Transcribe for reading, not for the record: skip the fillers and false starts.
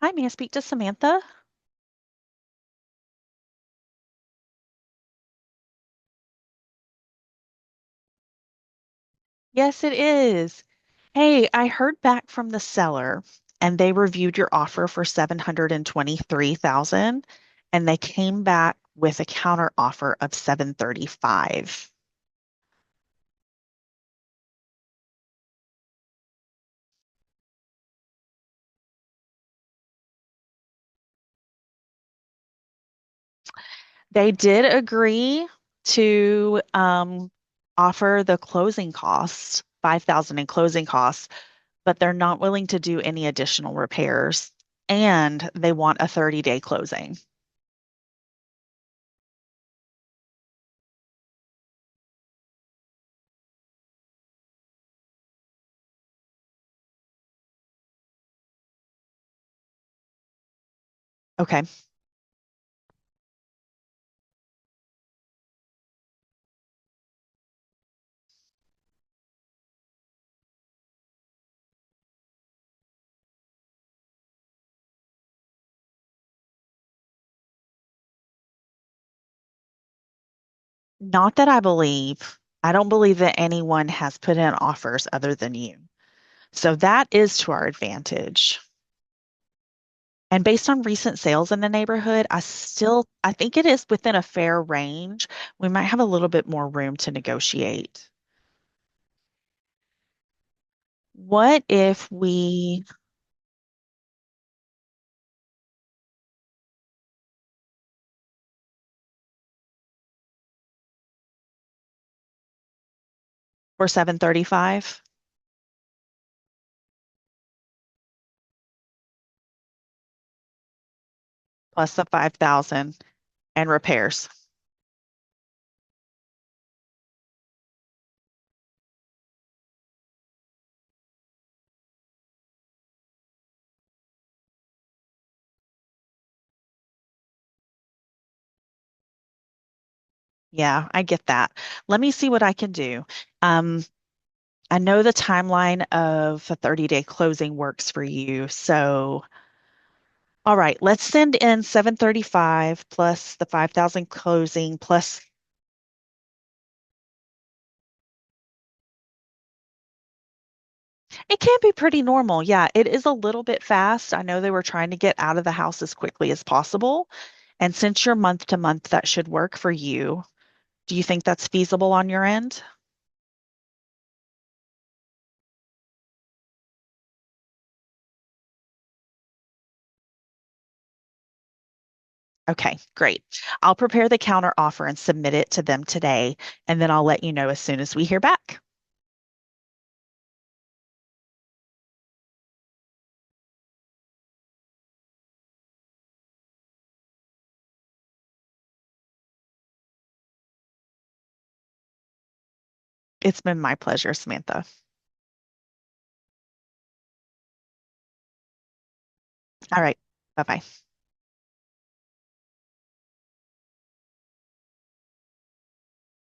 Hi, may I speak to Samantha? Yes, it is. Hey, I heard back from the seller and they reviewed your offer for 723,000 and they came back with a counter offer of 735. They did agree to offer the closing costs, 5,000 in closing costs, but they're not willing to do any additional repairs and they want a 30-day closing. Okay. Not that I believe. I don't believe that anyone has put in offers other than you. So that is to our advantage. And based on recent sales in the neighborhood, I think it is within a fair range. We might have a little bit more room to negotiate. What if we, for 735 plus the 5,000 and repairs? Yeah, I get that. Let me see what I can do. Um, I know the timeline of a 30-day closing works for you. So all right, let's send in 735 plus the 5,000 closing plus it can be pretty normal. Yeah, it is a little bit fast. I know they were trying to get out of the house as quickly as possible. And since you're month to month, that should work for you. Do you think that's feasible on your end? Okay, great. I'll prepare the counter offer and submit it to them today, and then I'll let you know as soon as we hear back. It's been my pleasure, Samantha. All right. Bye-bye.